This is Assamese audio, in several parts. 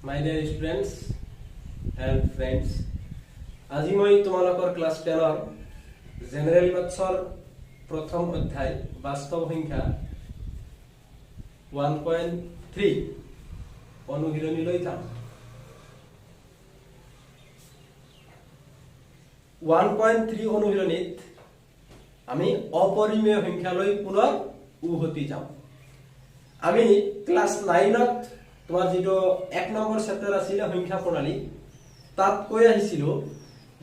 My dear students and friends, আজি মই তোমালোকৰ ক্লাস 10 জেনাৰেল ম্যাথছৰ প্ৰথম অধ্যায় বাস্তৱ সংখ্যা 1.3 অনুশীলনীলৈ যাম। 1.3 অনুশীলনীত আমি অপৰিমেয় সংখ্যালৈ পুনৰ উভতি যাম। আমি ক্লাস 9ত তোমাৰ যেটো 1 নম্বৰ চেপ্টাৰ আছিল সংখ্যা প্ৰণালী তাত কৈ আহিছিল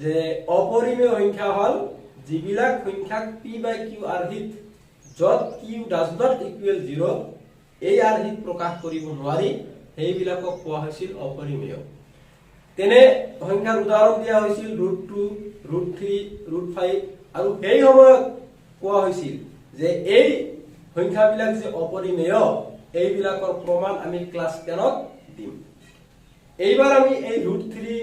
যে অপৰিমেয় সংখ্যা হল যিবিলাক সংখ্যাক p by q আৰ্হিত যত q does not equal 0 এই আৰ্হিত প্ৰকাশ কৰিব নোৱাৰি সেইবিলাকক কোৱা হৈছিল অপৰিমেয়। তেনে সংখ্যাৰ উদাহৰণ দিয়া হৈছিল √2 √3 √5 আৰু সেই সময়ত কোৱা হৈছিল যে এই সংখ্যাবিলাক যে অপৰিমেয় এইবিলাকৰ প্ৰমাণ আমি ক্লাস 10ত দিম। এইবাৰ আমি এই √3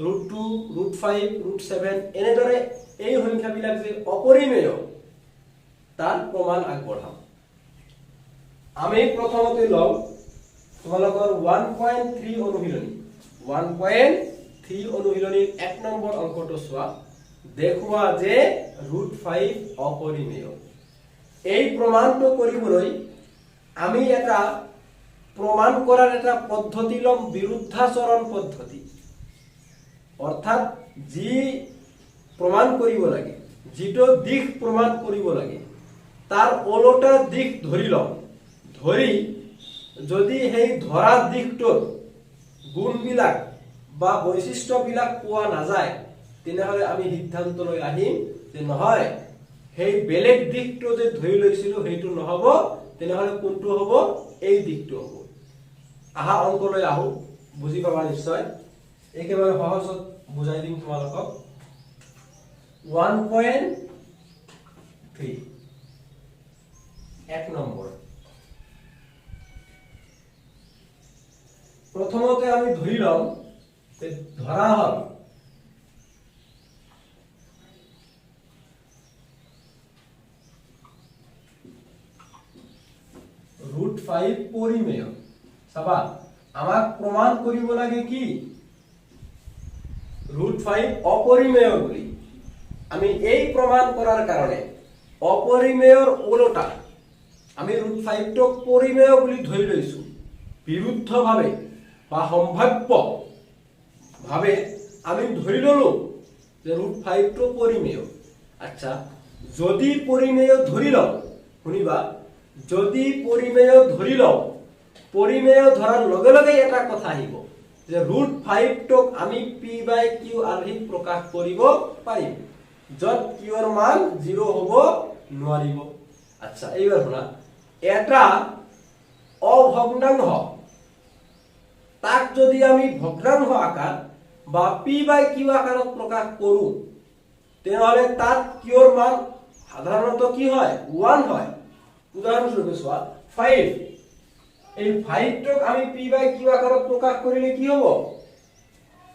√2 √5 √7 এনেদৰে এই সংখ্যাবিলাক যে অপৰিমেয় তাৰ প্ৰমাণ আগবঢ়াম। আমি প্ৰথমতে লম তোমালোকৰ 1.3 অনুশীলনী 1.3 অনুশীলনীৰ 1 নম্বৰ অংকটো চোৱা। দেখুৱা যে √5 অপৰিমেয়। এই প্ৰমাণটো কৰিবলৈ আমি এটা প্রমাণ করার একটা পদ্ধতি লম বিরুদ্ধাচরণ পদ্ধতি। অর্থাৎ যি প্রমাণ করিব লাগে যেটো দিক প্রমাণ করিব লাগে তার ওলোটা দিক ধরি লম। ধরি যদি সেই ধরা দিকটোৰ গুণবিলাক বা বৈশিষ্ট্যবিলাক পোৱা নাযায় তেনেহলে আমি সিদ্ধান্তলৈ আহিম যে নহয় সেই বেলেগ দিকটো যে ধৰি লৈছিল সেইটো নহব, তেনেহলে কোনটো হ'ব এই দিকটো হ'ব। আহা অংকলৈ আহো, বুজি পাবা নিশ্চয়। একেবাৰে সহজত বুজাই দিম তোমালোকক। 1.3 1 নম্বৰ। প্ৰথমতে আমি ধৰি লম যে ধৰা হল √5 পৰিমেয়। চাবা আমাক প্ৰমাণ কৰিব লাগে কি √5 অপৰিমেয় বুলি। আমি এই প্ৰমাণ কৰাৰ কাৰণে অপৰিমেয়ৰ ওলোটা আমি √5 টোক পৰিমেয় বুলি ধৰি লৈছো। বিৰুদ্ধভাৱে বা সম্ভাব্য ভাৱে আমি ধৰি ললো যে √5 টো পৰিমেয়। আচ্ছা, যদি পৰিমেয় ধৰি লও, শুনিবা, যদি পৰিমেয় ধৰি লও, পৰিমেয় ধৰাৰ লগে লগে এটা কথা আহিব যে √5 টোক আমি p by q আৰ্হিত প্ৰকাশ কৰিব পাৰিম যত q ৰ মান 0 হ'ব নোৱাৰিব। আচ্ছা, এইবাৰ শুনা, এটা অভগ্নাংশ তাক যদি আমি ভগ্নাংশ আকাৰ বা p by q আকাৰত প্ৰকাশ কৰো তেনেহলে তাত q ৰ মান সাধাৰণতে কি হয় 1 হয়। উদাহৰণস্বৰূপে চোৱা 5, এই 5 টোক আমি p by q আকাৰত প্ৰকাশ কৰিলে কি হ'ব,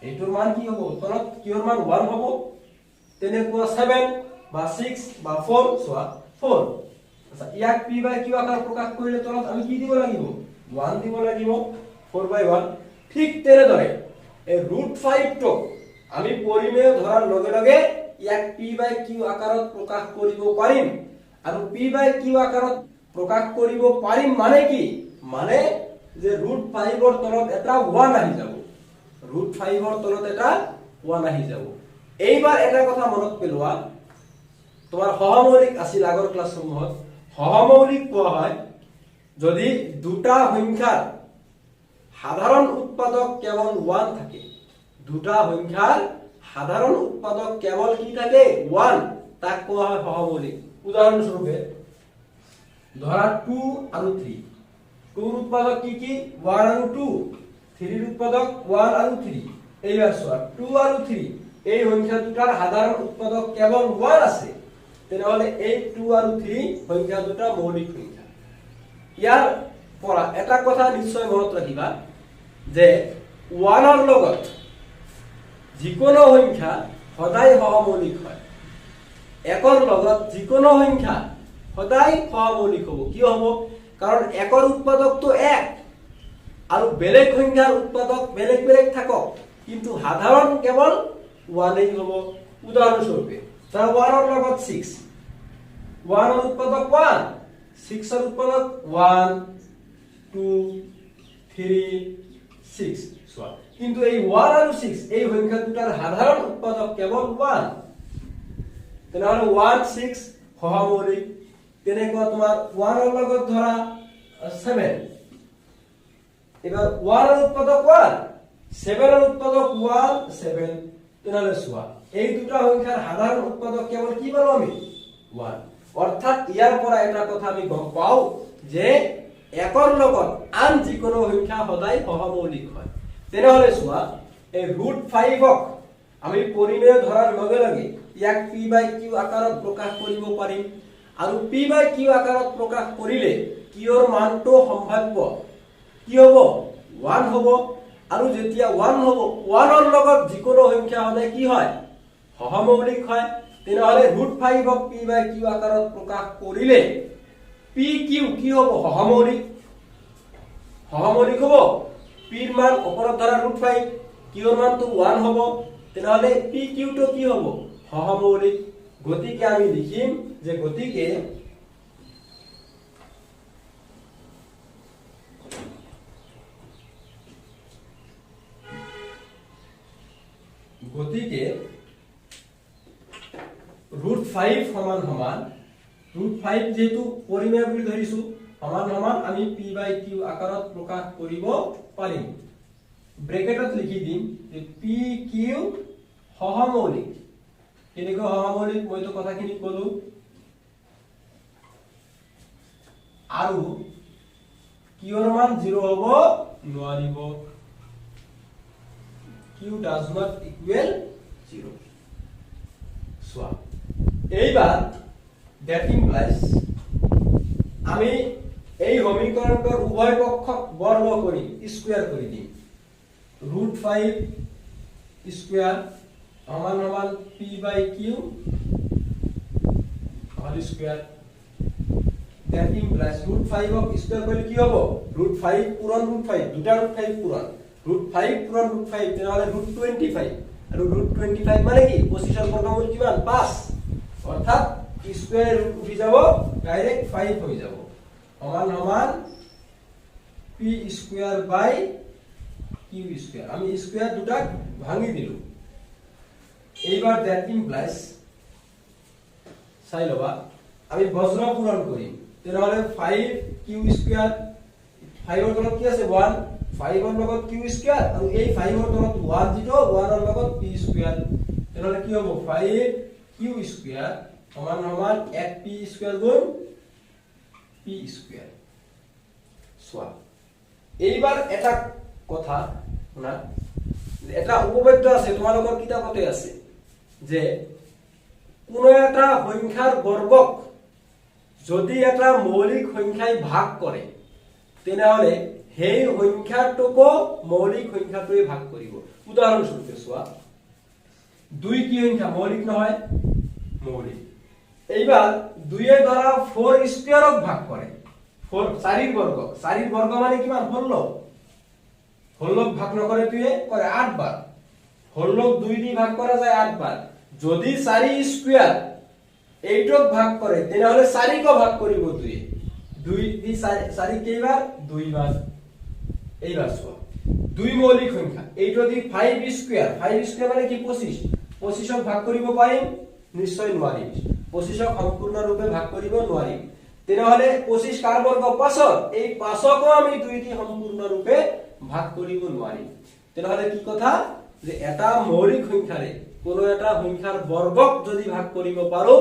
এইটোৰ মান কি হ'ব, তলত q ৰ মান 1 হ'ব। তেনেকুৱা 7 বা 6 বা 4 চোৱা 4। আচ্ছা, ইয়াক p by q আকাৰত প্ৰকাশ কৰিলে তলত আমি কি দিব লাগিব, 1 দিব লাগিব, 4/1। ঠিক তেনেদৰে এই √5 টোক আমি পৰিমেয় ধৰাৰ লগে লগে ইয়াক p by q আকাৰত প্ৰকাশ কৰিব পাৰিম। আৰু p by q আকাৰত প্ৰকাশ কৰিব পাৰিম মানে কি, মানে যে √5 ৰ তলত এটা 1 আহি যাব, √5 ৰ তলত এটা 1 আহি যাব। এইবাৰ এটা কথা মনত পেলোৱা, তোমাৰ সহমৌলিক আছিল আগৰ ক্লাছসমূহত। সহমৌলিক কোৱা হয় যদি দুটা সংখ্যাৰ সাধাৰণ উৎপাদক কেৱল 1 থাকে, দুটা সংখ্যাৰ সাধাৰণ উৎপাদক কেৱল কি থাকে 1, তাক কোৱা হয় সহমৌলিক। উদাহৰণস্বৰূপে ধৰা 2 আৰু 3, 2 ৰ উৎপাদক কি কি 1 আৰু 2, 3 ৰ উৎপাদক 1 আৰু 3। এইবাৰ চোৱা 2 আৰু 3 এই সংখ্যা দুটাৰ সাধাৰণ উৎপাদক কেৱল 1 আছে, তেনেহলে এই 2 আৰু 3 সংখ্যা দুটা মৌলিক সংখ্যা। ইয়াৰ পৰা এটা কথা নিশ্চয় মনত ৰাখিবা যে 1 ৰ লগত যিকোনো সংখ্যা সদায় সহমৌলিক হয়। 1 ৰ লগত যিকোনো সংখ্যা সদায় সহমৌলিক হ'ব। কিয় হ'ব, কাৰণ 1 ৰ উৎপাদকটো 1 আৰু বেলেগ সংখ্যাৰ উৎপাদক বেলেগ বেলেগ থাকক কিন্তু সাধাৰণ কেৱল 1 এই হ'ব উদাহৰণস্বৰূপে ধৰা 1 ৰ লগত 6 1 ৰ উৎপাদক 1 6 ৰ উৎপাদক 1 2 3 6 চোৱা কিন্তু এই 1 আৰু 6 এই সংখ্যা দুটাৰ সাধাৰণ উৎপাদক কেৱল 1 তেনেহলে 1 6 সহমৌলিক তেনেকুৱা তোমাৰ 1 ৰ লগত ধৰা 7 এবাৰ 1 ৰ উৎপাদক 1 7 ৰ উৎপাদক 1 7 তেনেহলে চোৱা এই দুটা সংখ্যাৰ সাধাৰণ উৎপাদক কেৱল কি পালো আমি 1 অৰ্থাৎ ইয়াৰ পৰা এটা কথা আমি গম পাও যে একৰ লগত আন যিকোনো সংখ্যা সদায় সহমৌলিক হয় তেনেহলে চোৱা এই √5 ক আমি পৰিমেয় ধৰাৰ লগে লগে ইয়াক p/q আকাৰত প্ৰকাশ কৰিব পাৰিম আৰু p/q আকাৰত প্ৰকাশ কৰিলে কিয়ৰ মানটো সম্ভাৱ্য কি হ'ব 1 হ'ব আৰু যেতিয়া 1 হ'ব 1 ৰ লগত যিকোনো সংখ্যা হলে কি হয় সহমৌলিক হয় তেনেহলে √5 ক p/q আকাৰত প্ৰকাশ কৰিলে pq কি হ'ব সহমৌলিক হ'ব p ৰ মান ওপৰত ধৰা √5 q ৰ মানটো 1 হ'ব তেনেহলে pq টো কি হ'ব সহমৌলিক গতিকে আমি লিখিম যে গতিকে √5 সমান সমান √5 যেহেতু পৰিমেয় বুলি ধৰিছো সমান সমান আমি p/q আকাৰত প্ৰকাশ কৰিব পাৰিম ব্ৰেকেটত লিখি দিম যে pq সহমৌলিক কেনেকৈ সহমৌলিক মইতো কথাখিনি কলো আৰু q ৰ মান 0 হ'ব নোৱাৰিব q does not equal 0 সোয়া এইবাৰ that implies আমি এই সমীকৰণটোৰ উভয় পক্ষক বৰ্গ কৰি স্কয়াৰ কৰি দিম √5 স্কয়াৰ সমান সমান p/q whole square that implies √5 ক স্কয়াৰ কৰিলে কি হ'ব √5 পূৰণ √5 দুটা √5 পূৰণ √5 পূৰণ √5 তেনেহলে √25 আৰু √25 মানে কি 25 ৰ বৰ্গমূল কিমান 5 অৰ্থাৎ স্কয়াৰ উঠি যাব ডাইৰেক্ট 5 হৈ যাব সমান সমান p স্কয়াৰ বাই q স্কয়াৰ আমি স্কয়াৰ দুটাক ভাঙি দিলু এইবাৰ that implies চাই লবা আমি বজ্ৰ পূৰণ কৰিম তেনেহলে 5q স্কয়াৰ 5 ৰ তলত কি আছে 1 5 ৰ লগত q স্কয়াৰ আৰু এই 5 ৰ তলত 1 জিটো 1 ৰ লগত p স্কয়াৰ তেনেহলে কি হ'ব 5q স্কয়াৰ সমান সমান 1p স্কয়াৰ গুণ p স্কয়াৰ সোয়া এইবাৰ এটা কথা শুনা এটা উপপাদ্য আছে তোমালোকৰ কিতাপতে আছে যে কোনো এটা সংখ্যাৰ বৰ্গক যদি এটা মৌলিক সংখ্যাই ভাগ কৰে তেনেহলে সেই সংখ্যাটোকো মৌলিক সংখ্যাটোৱে ভাগ কৰিব উদাহৰণস্বৰূপে চোৱা 2 কি সংখ্যা মৌলিক নহয় মৌলিক এইবাৰ 2 এ দ্বাৰা 4 স্কয়াৰক ভাগ কৰে 4 4 বৰ্গ মানে কিমান 16 16ক ভাগ নকৰে 2 এ কৰে 8 বাৰ 16ক 2 দি ভাগ কৰা যায় 8 বাৰ যদি 4 স্কয়াৰ 8ক ভাগ কৰে তেনেহলে 4 কো ভাগ কৰিব 2 2 দি 4 কেইবাৰ 2 বাৰ এইবাৰ চোৱা 2 মৌলিক সংখ্যা 8 দি 5 স্কয়াৰ মানে কি 25 25ক ভাগ কৰিব পাৰিম নিশ্চয় নোৱাৰিম 25ক সম্পূৰ্ণৰূপে ভাগ কৰিব নোৱাৰিম তেনেহলে 25 কাৰ বৰ্গ 5 এই 5কো আমি 2 দি সম্পূৰ্ণৰূপে ভাগ কৰিব নোৱাৰিম তেনেহলে কি কথা যে এটা মৌলিক সংখ্যাৰে কোনো এটা সংখ্যাৰ বৰ্গক যদি ভাগ কৰিব পাৰো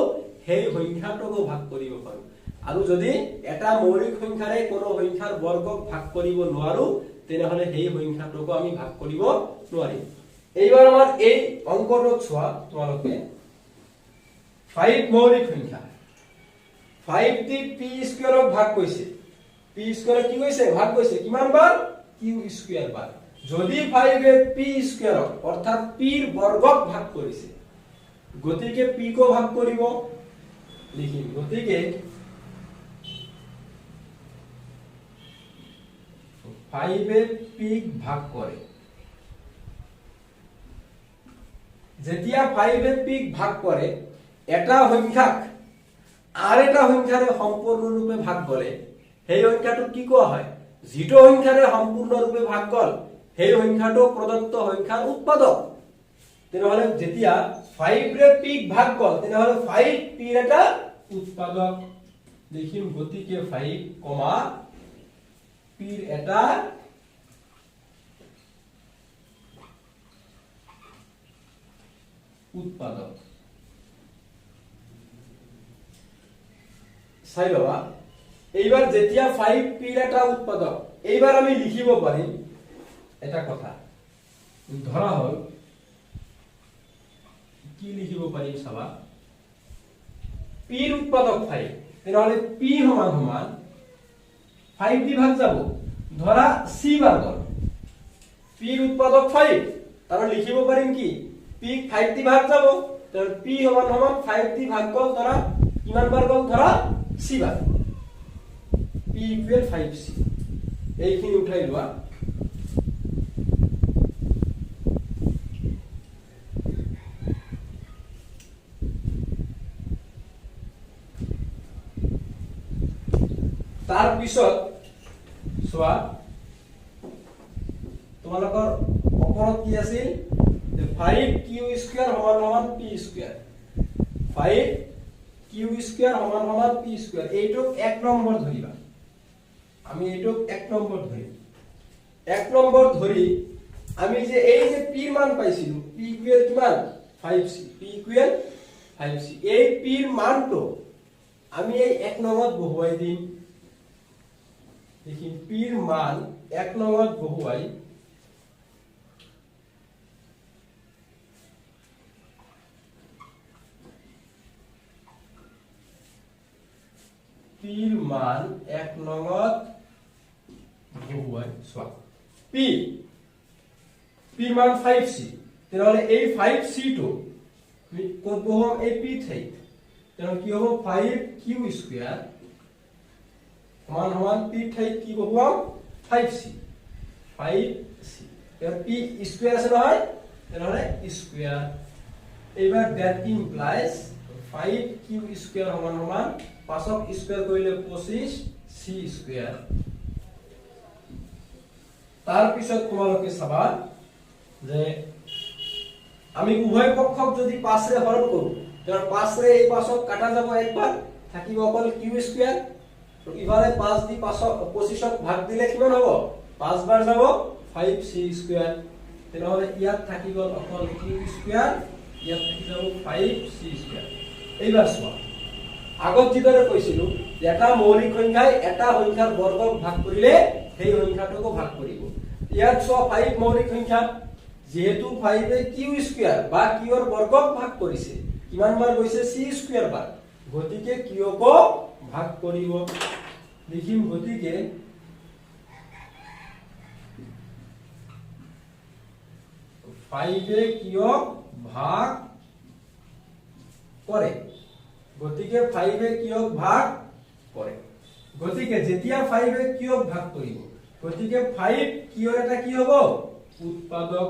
সেই সংখ্যাটোকো ভাগ কৰিব পাৰো আৰু যদি এটা মৌলিক সংখ্যাৰে কোনো সংখ্যাৰ বৰ্গক ভাগ কৰিব নোৱাৰো তেনেহলে সেই সংখ্যাটোকো আমি ভাগ কৰিব নোৱাৰিম এইবাৰ আমাৰ এই অংকটো চোৱা তোমালোকে 5 মৌলিক সংখ্যা 5 দি p স্কয়াৰক ভাগ কৰিছে p স্কয়াৰ কি কৈছে ভাগ কৰিছে কিমান বাৰ q স্কয়াৰ বাৰ যদি 5 এ p স্কয়াৰক অৰ্থাৎ p ৰ বৰ্গক ভাগ কৰিছে গতিকে p কো ভাগ কৰিব লিখিম গতিকে 5 5 পিক ভাগ কৰে যেতিয়া 5 পিক ভাগ কৰে এটা সংখ্যাক আৰ এটা সংখ্যাৰে সম্পূৰ্ণৰূপে ভাগ গলে সেই সংখ্যাটো কি কোৱা হয় যিটো সংখ্যাৰে সম্পূৰ্ণৰূপে ভাগ গল সেই সংখ্যাটো প্ৰদত্ত সংখ্যাৰ উৎপাদক তেনেহলে যেতিয়া 5 ৰে পিক ভাগ গল তেনেহলে 5 পিৰ এটা উৎপাদক দেখিম গতিকে 5, পিৰ এটা উৎপাদক চাই লবা এইবাৰ যেতিয়া 5 পিৰ এটা উৎপাদক এইবাৰ আমি লিখিব পাৰিম এটা কথা ধৰা হল কি লিখিব পাৰিম চাবা পিৰ উৎপাদক 5 তেনেহলে পি সমান সমান 5 দি ভাগ যাব ধৰা সি বাৰ গল পিৰ উৎপাদক 5 তাৰ লিখিব পাৰিম কি পি 5 দি ভাগ যাব তাৰ পি সমান সমান 5 দি ভাগ গল ধৰা কিমান বাৰ গল ধৰা সি বাৰ পি ইকুৱেল 5c এইখিনি উঠাই লোৱা তাৰ পিছত সোয়া তোমালোকৰ ওপৰত কি আছিল 5q স্কয়াৰ সমান সমান p স্কয়াৰ 5q স্কয়াৰ সমান সমান p স্কয়াৰ এইটোক 1 নম্বৰ ধৰিবা আমি এইটোক 1 নম্বৰ ধৰিম 1 নম্বৰ ধৰি আমি যে এই যে p ৰ মান পাইছিলো p ইকুৱেল কিমান 5c p ইকুৱেল 5c এই p ৰ মানটো আমি এই 1 নম্বৰত বহুৱাই দিম দেখিম পিৰ মান 1 নম্বৰত বহুৱাই পিৰ মান 1 নম্বৰত বহুৱাই চোৱা পি পিৰ মান 5c তেনেহলে এই 5c টো আমি ক'ত বহুৱাম এই p ঠাইত তেনে কি হ'ব 5q স্কয়াৰ সমান সমান p ঠাইত কি বহুৱাম 5c এৰ p স্কয়াৰ আছে নহয় তেনেহলে স্কয়াৰ এইবাৰ that implies 5q স্কয়াৰ সমান সমান 5ক স্কয়াৰ কৰিলে 25c স্কয়াৰ তাৰ পিছত তোমালোকে চাবা যে আমি উভয় পক্ষক যদি 5 ৰে হৰণ কৰো তেনে 5 ৰে এই 5ক কাটা যাব একবাৰ থাকিব অকল q স্কয়াৰ তো ইবাৰে 5 দি 25ক ভাগ দিলে কিমান হ'ব 5 বাৰ যাব 5c স্কয়াৰ তেনেহলে ইয়াত থাকি গল অকল q স্কয়াৰ ইয়াত থাকি যাব 5c স্কয়াৰ এইবাৰ চোৱা আগত যিদৰে কৈছিলো এটা মৌলিক সংখ্যাই এটা সংখ্যাৰ বৰ্গক ভাগ কৰিলে সেই সংখ্যাটোক ভাগ কৰিব ইয়াত চোৱা 5 মৌলিক সংখ্যা যেহেতু 5 এ q স্কয়াৰ বা q ৰ বৰ্গক ভাগ কৰিছে কিমান বাৰ গৈছে c স্কয়াৰ বাৰ গতিকে q ক ভাগ কৰিব দেখিম গতিকে ফাইভে কিয়ক ভাগ কৰে গতিকে 5 এ কিয়ক ভাগ কৰে গতিকে যেতিয়া 5 এ কিয়ক ভাগ কৰিব গতিকে 5 কিয়ৰ এটা কি হ'ব উৎপাদক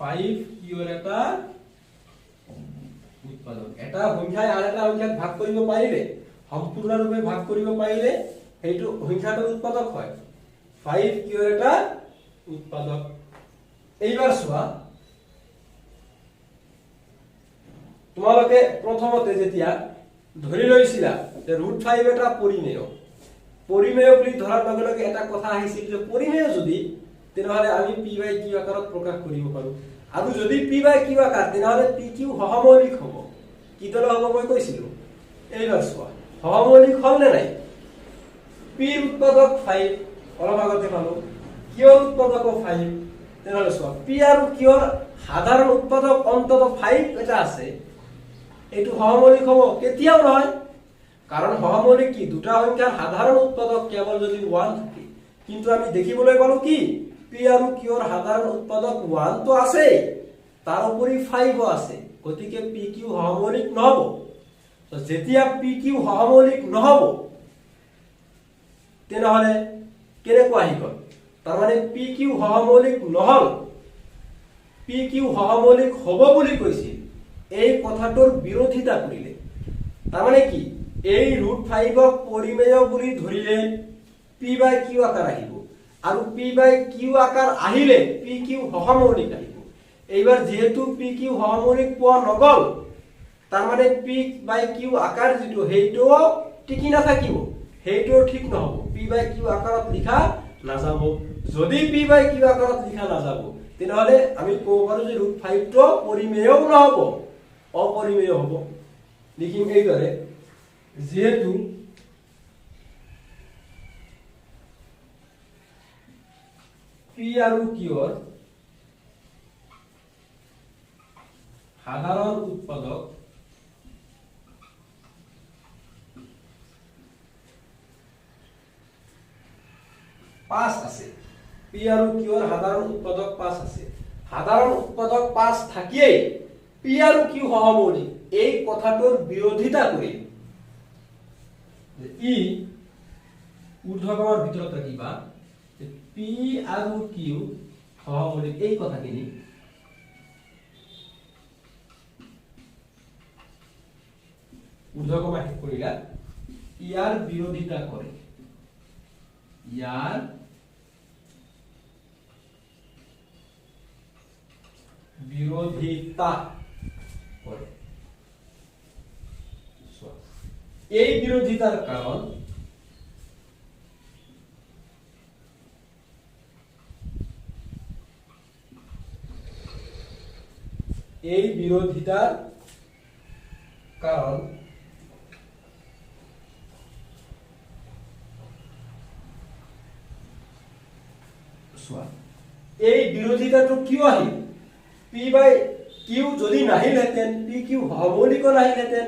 5 কিয়ৰ এটা উৎপাদক এটা সংখ্যাই আন এটা সংখ্যাক ভাগ কৰিব পাৰিলে সম্পূৰ্ণৰূপে ভাগ কৰিব পাৰিলে সেইটো সংখ্যাটোৰ উৎপাদক হয় 5 কিয়ৰ এটা উৎপাদক এইবাৰ চোৱা তোমালোকে প্ৰথমতে যেতিয়া ধৰি লৈছিলা যে √5 এটা পৰিমেয় বুলি ধৰাৰ লগে লগে এটা কথা আহিছিল যে পৰিমেয় যদি তেনেহলে আমি p/q আকাৰত প্ৰকাশ কৰিব পাৰো আৰু যদি p/q আকাৰ তেনেহলে pq সহমৌলিক হ'ব কি দলে হ'ব মই কৈছিলো এইবাৰ চোৱা সহমৌলিক হ'ল নে নাই p ৰ উৎপাদক 5 অলপ আগতে পালো q ৰ উৎপাদক 5 তেনেহলে চোৱা p আৰু q ৰ সাধাৰণ উৎপাদক অন্তত 5 এটা আছে এটো সহমৌলিক হ'ব কেতিয়াও নহয় কাৰণ সহমৌলিক কি দুটা সংখ্যাৰ সাধাৰণ উৎপাদক কেৱল যদি 1 থাকে কিন্তু আমি দেখিবলৈ পালো কি p আৰু q ৰ সাধাৰণ উৎপাদক 1 তো আছে তাৰ উপৰি 5 ও আছে গতিকে pq সহমৌলিক নহব তো যেতিয়া pq সহমৌলিক নহব তেনেহলে কেনেকুৱা আহি গ'ল তাৰমানে পি কিউ সহমৌলিক নহল পি কিউ সহমৌলিক হ'ব বুলি কৈছিল এই কথাটোৰ বিৰোধিতা কৰিলে তাৰমানে কি এই √5ক পৰিমেয় বুলি ধৰিলে পি বাই কিউ আকাৰ আহিব আৰু পি বাই কিউ আকাৰ আহিলে পি কিউ সহমৌলিক আহিব এইবাৰ যেহেতু পি কিউ সহমৌলিক পোৱা নগল তাৰমানে পি বাই কিউ আকাৰ যেটো হেইটো টিকি নাথাকিব হেইটো ঠিক নহব পি বাই কিউ আকাৰত লিখা নাযাব যদি পি বাই কিউ আকাৰত লিখা নাযাব তেনেহলে আমি ক'ব পাৰো যে √5 টো পৰিমেয়ও নহব অপৰিমেয় হ'ব লিখিম এইদৰে যেহেতু পি আৰু কিউৰ সাধাৰণ উৎপাদক পাঁচ আছে পি আৰু কিউৰ সাধাৰণ উৎপাদক 5 আছে সাধাৰণ উৎপাদক 5 থাকিয়েই পি আৰু কিউ সহমৌলিক এই কথাটোৰ বিৰোধিতা কৰি ই ঊৰ্ধ্বগমৰ ভিতৰত ৰাখিবা পি আৰু কিউ সহমৌলিক এই কথাখিনি ঊৰ্ধ্বগম আহি কৰিলা ইয়াৰ বিৰোধিতা কৰে ইয়াৰ বিৰোধিতা কৰে এই বিৰোধিতাৰ কাৰণ এই বিৰোধিতাৰ কাৰণ এই বিৰোধিতাটো কিয় আহিল পি বাই কিউ যদি নাহিলহেঁতেন পি কিউ সহমৌলিক নাহিলহেঁতেন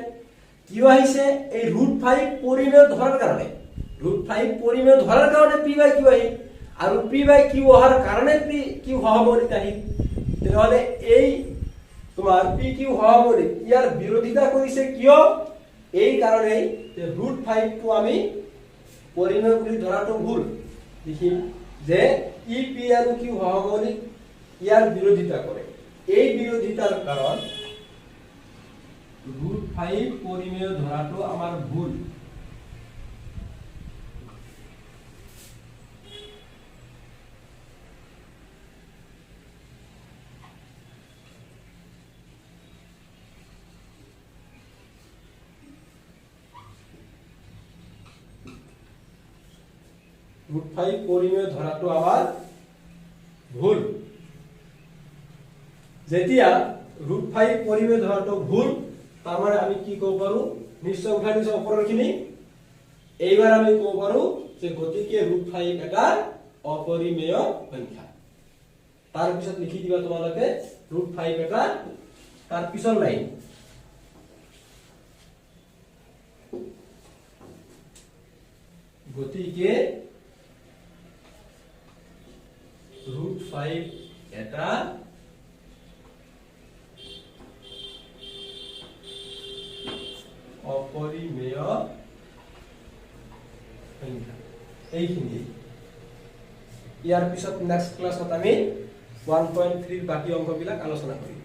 কিয় আহিছে এই √5 পৰিমেয় ধৰাৰ কাৰণে √5 পৰিমেয় ধৰাৰ কাৰণে পি বাই কিউ আহিল আৰু পি বাই কিউ অহাৰ কাৰণে পি কিউ সহমৌলিক আহিল তেনেহলে এই তোমাৰ পি কিউ সহমৌলিক ইয়াৰ বিৰোধিতা কৰিছে কিয় এই কাৰণেই যে √5 টো আমি পৰিমেয় বুলি ধৰাটো ভুল লিখিম যে ই পি আৰু কিউ সহমৌলিক ইয়াৰ বিৰোধিতা কৰে এই বিৰোধিতাৰ কাৰণ √5 পৰিমেয় ধৰাটো আমাৰ ভুল √5 পৰিমেয় ধৰাটো আমাৰ ভুল যেতিয়া √5 পৰিমেয় ধৰাটো ভুল তাৰমানে আমি কি ক'ব পাৰো নিশ্চয় উঠাই দিছো ওপৰৰখিনি এইবাৰ আমি ক'ব পাৰো যে গতিকে √5 এটা অপৰিমেয় সংখ্যা তাৰ পিছত লিখি দিবা তোমালোকে √5 এটা তাৰ পিছৰ লাইন গতিকে √5 এটা অপৰিমেয় সংখ্যা এইখিনি ইয়াৰ পিছত নেক্সট ক্লাছত আমি 1.3 বাকি অংকবিলাক আলোচনা কৰিম